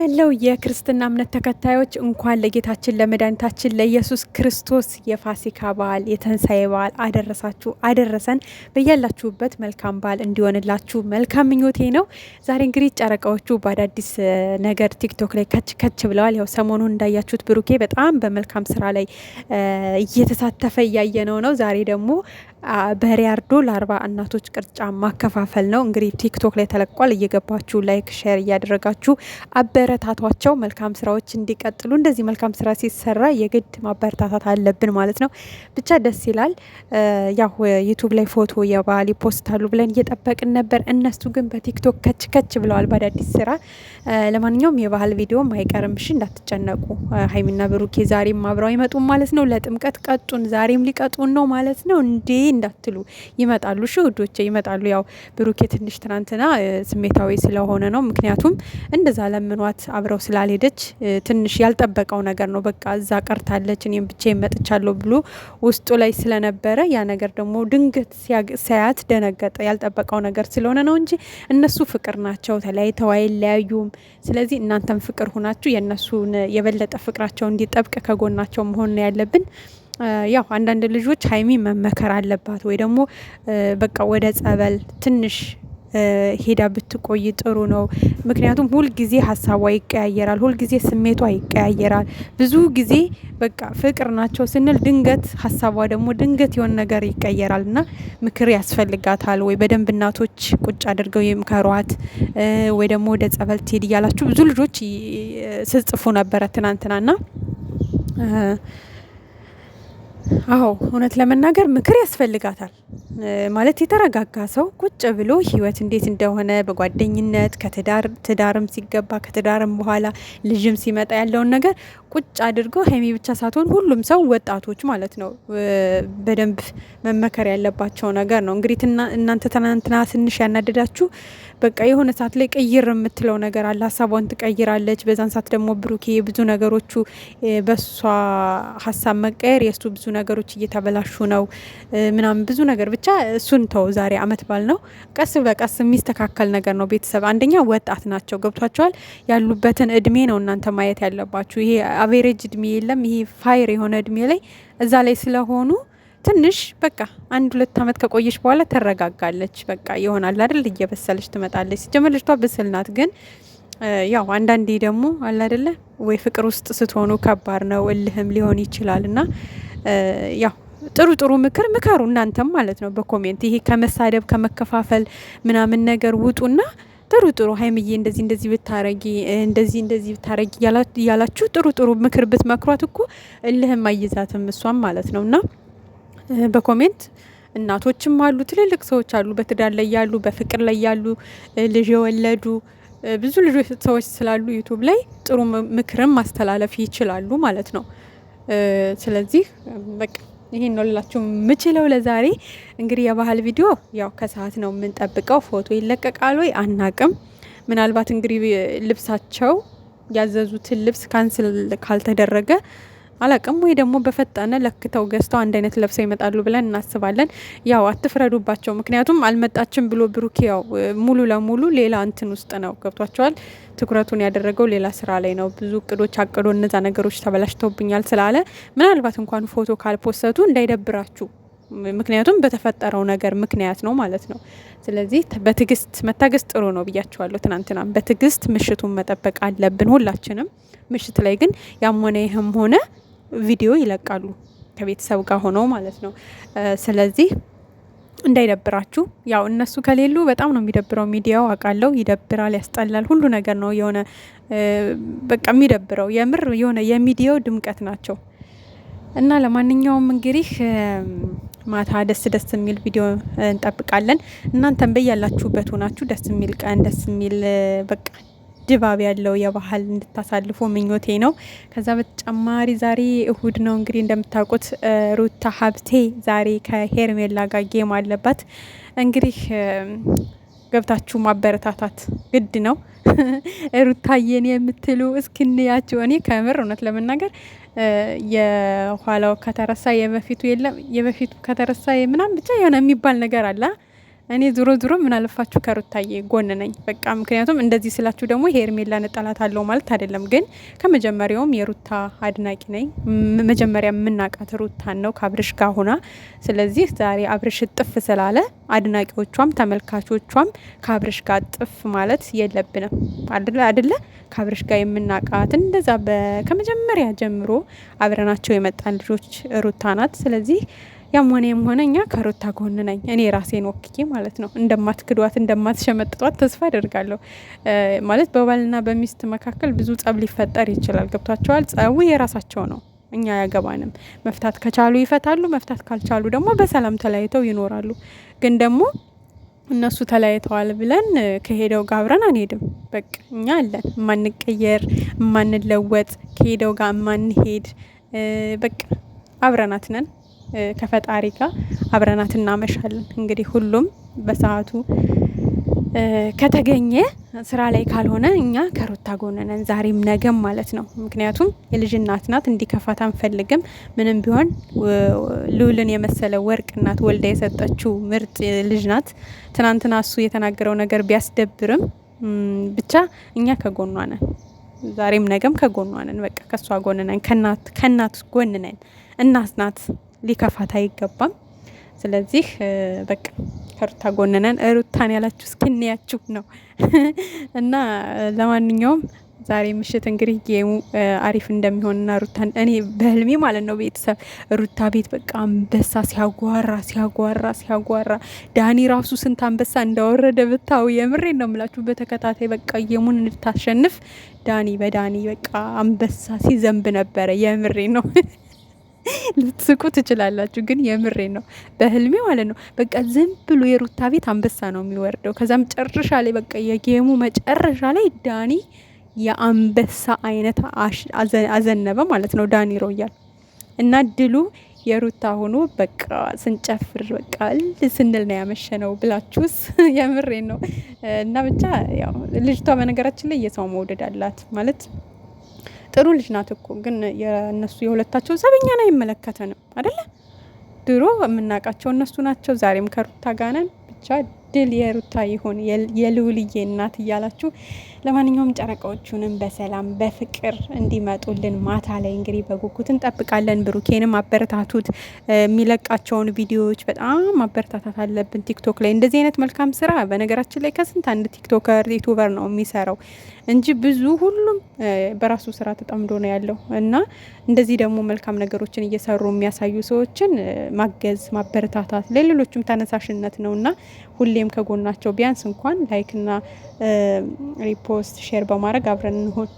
ያለው የክርስትና እምነት ተከታዮች እንኳን ለጌታችን ለመድኃኒታችን ለኢየሱስ ክርስቶስ የፋሲካ በዓል የትንሳኤ በዓል አደረሳችሁ አደረሰን። በያላችሁበት መልካም በዓል እንዲሆንላችሁ መልካም ምኞቴ ነው። ዛሬ እንግዲህ ጨረቃዎቹ በአዳዲስ ነገር ቲክቶክ ላይ ከች ብለዋል። ያው ሰሞኑን እንዳያችሁት ብሩኬ በጣም በመልካም ስራ ላይ እየተሳተፈ እያየነው ነው። ዛሬ ደግሞ በሬ አርዶ ለ40 እናቶች ቅርጫ ማከፋፈል ነው። እንግዲህ ቲክቶክ ላይ ተለቋል። እየገባችሁ ላይክ ሼር እያደረጋችሁ አበረታቷቸው። መልካም ስራዎች እንዲቀጥሉ። እንደዚህ መልካም ስራ ሲሰራ የግድ ማበረታታት አለብን ማለት ነው። ብቻ ደስ ይላል። ያው ዩቱብ ላይ ፎቶ የባህል ይፖስታሉ ብለን እየጠበቅን ነበር። እነሱ ግን በቲክቶክ ከች ብለዋል በአዳዲስ ስራ። ለማንኛውም የባህል ቪዲዮም አይቀርም። እሺ እንዳትጨነቁ። ሀይሚና ብሩኬ ዛሬም አብረው አይመጡም ማለት ነው። ለጥምቀት ቀጡን፣ ዛሬም ሊቀጡን ነው ማለት ነው እንዴ እንዳትሉ ይመጣሉ። እሺ ውዶቼ ይመጣሉ። ያው ብሩኬ ትንሽ ትናንትና ስሜታዊ ስለሆነ ነው። ምክንያቱም እንደዛ ለምኗት አብረው ስላልሄደች ትንሽ ያልጠበቀው ነገር ነው። በቃ እዛ ቀርታለች እኔም ብቻ ይመጥቻለሁ ብሎ ውስጡ ላይ ስለነበረ ያ ነገር ደግሞ ድንገት ሲያያት ደነገጠ። ያልጠበቀው ነገር ስለሆነ ነው እንጂ እነሱ ፍቅር ናቸው፣ ተለያይተው አይለያዩም። ስለዚህ እናንተም ፍቅር ሁናችሁ የእነሱን የበለጠ ፍቅራቸው እንዲጠብቅ ከጎናቸው መሆን ነው ያለብን። ያው አንዳንድ ልጆች ሀይሚ መመከር አለባት ወይ ደግሞ በቃ ወደ ጸበል ትንሽ ሄዳ ብትቆይ ጥሩ ነው። ምክንያቱም ሁልጊዜ ሀሳቧ ይቀያየራል፣ ሁልጊዜ ስሜቷ ይቀያየራል። ብዙ ጊዜ በቃ ፍቅር ናቸው ስንል ድንገት ሀሳቧ ደግሞ ድንገት የሆነ ነገር ይቀየራል እና ምክር ያስፈልጋታል። ወይ በደንብ እናቶች ቁጭ አድርገው ይምከሯት፣ ወይ ደግሞ ወደ ጸበል ትሄድ እያላችሁ ብዙ ልጆች ስጽፉ ነበረ ትናንትናና አዎ እውነት ለመናገር ምክር ያስፈልጋታል። ማለት የተረጋጋ ሰው ቁጭ ብሎ ህይወት እንዴት እንደሆነ በጓደኝነት ትዳርም ሲገባ ከትዳርም በኋላ ልጅም ሲመጣ ያለውን ነገር ቁጭ አድርጎ ሀይሚ ብቻ ሳትሆን ሁሉም ሰው ወጣቶች ማለት ነው በደንብ መመከር ያለባቸው ነገር ነው። እንግዲህ እናንተ ትናንትና ትንሽ ያናደዳችሁ በቃ የሆነ ሰዓት ላይ ቅይር የምትለው ነገር አለ። ሀሳቧን ትቀይራለች። በዛን ሰዓት ደግሞ ብሩኬ ብዙ ነገሮቹ በሷ ሀሳብ መቀየር የእሱ ብዙ ነገሮች እየተበላሹ ነው ምናምን ብዙ ነገር ብቻ እሱን ተው። ዛሬ አመት ባል ነው። ቀስ በቀስ የሚስተካከል ነገር ነው። ቤተሰብ አንደኛ ወጣት ናቸው፣ ገብቷቸዋል። ያሉበትን እድሜ ነው እናንተ ማየት ያለባችሁ። ይሄ አቬሬጅ እድሜ የለም። ይሄ ፋይር የሆነ እድሜ ላይ እዛ ላይ ስለሆኑ ትንሽ በቃ 1-2 አመት ከቆየች በኋላ ተረጋጋለች። በቃ ይሆናል አይደል፣ እየበሰለች ትመጣለች። ሲጀመር ልጅቷ ብስል ናት። ግን ያው አንዳንዴ ደግሞ አለ አይደለ ወይ ፍቅር ውስጥ ስትሆኑ ከባድ ነው፣ እልህም ሊሆን ይችላል እና ያው ጥሩ ምክር ምከሩ እናንተም ማለት ነው በኮሜንት። ይሄ ከመሳደብ ከመከፋፈል ምናምን ነገር ውጡና ጥሩ ሀይምዬ እንደዚህ ብታረጊ እንደዚህ ብታረጊ እያላችሁ ጥሩ ምክር ብትመክሯት እኮ እልህም አይዛትም እሷም ማለት ነውና በኮሜንት እናቶችም አሉ፣ ትልልቅ ሰዎች አሉ፣ በትዳር ላይ ያሉ፣ በፍቅር ላይ ያሉ፣ ልጅ የወለዱ ብዙ ልጆች ሰዎች ስላሉ ዩቱብ ላይ ጥሩ ምክርም ማስተላለፍ ይችላሉ ማለት ነው። ስለዚህ በቃ ይሄን ነው ልላችሁ የምችለው ለዛሬ። እንግዲህ የባህል ቪዲዮ ያው ከሰዓት ነው የምንጠብቀው። ፎቶ ይለቀቃል ወይ አናቅም። ምናልባት እንግዲህ ልብሳቸው ያዘዙትን ልብስ ካንስል ካልተደረገ አላቅም፣ ወይ ደግሞ በፈጠነ ለክተው ገዝተው አንድ አይነት ለብሰው ይመጣሉ ብለን እናስባለን። ያው አትፍረዱባቸው፣ ምክንያቱም አልመጣችም ብሎ ብሩክ ያው ሙሉ ለሙሉ ሌላ እንትን ውስጥ ነው፣ ገብቷቸዋል። ትኩረቱን ያደረገው ሌላ ስራ ላይ ነው። ብዙ እቅዶች አቅዶ እነዛ ነገሮች ተበላሽተውብኛል ስላለ ምናልባት እንኳን ፎቶ ካልፖሰቱ እንዳይደብራችሁ፣ ምክንያቱም በተፈጠረው ነገር ምክንያት ነው ማለት ነው። ስለዚህ በትዕግስት መታገስ ጥሩ ነው ብያቸዋለሁ ትናንትና። በትዕግስት ምሽቱን መጠበቅ አለብን ሁላችንም። ምሽት ላይ ግን ያም ሆነ ይህም ሆነ ቪዲዮ ይለቃሉ ከቤተሰብ ጋር ሆነው ማለት ነው። ስለዚህ እንዳይደብራችሁ። ያው እነሱ ከሌሉ በጣም ነው የሚደብረው። ሚዲያው አውቃለሁ ይደብራል፣ ያስጠላል፣ ሁሉ ነገር ነው የሆነ በቃ የሚደብረው። የምር የሆነ የሚዲያው ድምቀት ናቸው። እና ለማንኛውም እንግዲህ ማታ ደስ የሚል ቪዲዮ እንጠብቃለን። እናንተም በያላችሁበት ሆናችሁ ደስ የሚል ቀን ደስ የሚል በቃ ድባብ ያለው የባህል እንድታሳልፉ ምኞቴ ነው። ከዛ በተጨማሪ ዛሬ እሁድ ነው እንግዲህ እንደምታውቁት ሩታ ሀብቴ ዛሬ ከሄርሜላ ጋር ጌም አለባት። እንግዲህ ገብታችሁ ማበረታታት ግድ ነው። ሩታዬን የምትሉ እስክንያቸው። እኔ ከምር እውነት ለመናገር የኋላው ከተረሳ የበፊቱ የለም፣ የበፊቱ ከተረሳ ምናምን ብቻ የሆነ የሚባል ነገር አለ። እኔ ዞሮ ምን አለፋችሁ ከሩታዬ ጎን ነኝ በቃ። ምክንያቱም እንደዚህ ስላችሁ ደግሞ ሄርሜላ ነጠላት አለው ማለት አይደለም፣ ግን ከመጀመሪያውም የሩታ አድናቂ ነኝ። መጀመሪያ የምናውቃት ሩታን ነው ከአብርሽ ጋር ሆና። ስለዚህ ዛሬ አብርሽ ጥፍ ስላለ አድናቂዎቿም ተመልካቾቿም ከአብርሽ ጋር ጥፍ ማለት የለብንም አይደለ? ከአብርሽ ጋር የምናውቃት እንደዛ ከመጀመሪያ ጀምሮ አብረናቸው የመጣን ልጆች ሩታ ናት። ስለዚህ ያም ሆነ እኛ ከሩታ ጎን ነኝ። እኔ ራሴን ወክዬ ማለት ነው። እንደማትክዷት እንደማትሸመጥጧት ተስፋ አደርጋለሁ። ማለት በባልና በሚስት መካከል ብዙ ጸብ ሊፈጠር ይችላል። ገብቷቸዋል። ጸቡ የራሳቸው ነው፣ እኛ አያገባንም። መፍታት ከቻሉ ይፈታሉ፣ መፍታት ካልቻሉ ደግሞ በሰላም ተለያይተው ይኖራሉ። ግን ደግሞ እነሱ ተለያይተዋል ብለን ከሄደው ጋር አብረን አንሄድም። በቃ እኛ አለን የማንቀየር የማንለወጥ፣ ከሄደው ጋር የማንሄድ በቃ አብረናት ነን። ከፈጣሪ ጋር አብረናት እናመሻለን። እንግዲህ ሁሉም በሰዓቱ ከተገኘ ስራ ላይ ካልሆነ እኛ ከሩታ ጎን ነን፣ ዛሬም ነገም ማለት ነው። ምክንያቱም የልጅ እናት ናት፣ እንዲከፋት አንፈልግም። ምንም ቢሆን ልዑልን የመሰለ ወርቅ እናት ወልዳ የሰጠችው ምርጥ ልጅ ናት። ትናንትና እሱ የተናገረው ነገር ቢያስደብርም ብቻ እኛ ከጎኗ ነን፣ ዛሬም ነገም ከጎኗ ነን። በቃ ከሷ ጎን ነን፣ ከእናት ጎን ነን። እናት ናት፣ ሊከፋት አይገባም። ስለዚህ በቃ ከሩታ ጎን ነን። ሩታን ያላችሁ እስክንያችሁ ነው። እና ለማንኛውም ዛሬ ምሽት እንግዲህ ጌሙ አሪፍ እንደሚሆንና ሩታን እኔ በህልሜ ማለት ነው ቤተሰብ ሩታ ቤት በቃ አንበሳ ሲያጓራ ዳኒ ራሱ ስንት አንበሳ እንዳወረደ ብታው። የምሬን ነው የምላችሁ። በተከታታይ በቃ ጌሙን እንድታሸንፍ በዳኒ በቃ አንበሳ ሲዘንብ ነበረ። የምሬን ነው። ልትስቁ ትችላላችሁ፣ ግን የምሬ ነው። በህልሜ ማለት ነው በቃ ዝም ብሎ የሩታ ቤት አንበሳ ነው የሚወርደው። ከዛ መጨረሻ ላይ በቃ የጌሙ መጨረሻ ላይ ዳኒ የአንበሳ አይነት አዘነበ ማለት ነው። ዳኒ ሮያል እና ድሉ የሩታ ሆኖ በቃ ስንጨፍር በቃ ስንል ነው ያመሸነው ብላችሁስ የምሬ ነው። እና ብቻ ያው ልጅቷ በነገራችን ላይ የሰው መውደድ አላት ማለት ጥሩ ልጅ ናት እኮ። ግን የእነሱ የሁለታቸው ዘበኛን አይመለከተንም አይደለ? ድሮ የምናውቃቸው እነሱ ናቸው። ዛሬም ከሩታ ጋር ነን። ብቻ ድል የሩታ ይሁን የልዑልዬ እናት እያላችሁ ለማንኛውም ጨረቃዎቹንም በሰላም በፍቅር እንዲመጡልን ማታ ላይ እንግዲህ በጉጉት እንጠብቃለን። ብሩኬንም አበረታቱት። የሚለቃቸውን ቪዲዮዎች በጣም ማበረታታት አለብን። ቲክቶክ ላይ እንደዚህ አይነት መልካም ስራ በነገራችን ላይ ከስንት አንድ ቲክቶከር ዩቱበር ነው የሚሰራው እንጂ ብዙ ሁሉም በራሱ ስራ ተጠምዶ ነው ያለው። እና እንደዚህ ደግሞ መልካም ነገሮችን እየሰሩ የሚያሳዩ ሰዎችን ማገዝ ማበረታታት ለሌሎችም ተነሳሽነት ነው እና ሁሌም ከጎናቸው ቢያንስ እንኳን ላይክና ሪፖስት ሼር በማድረግ አብረን እንሆን።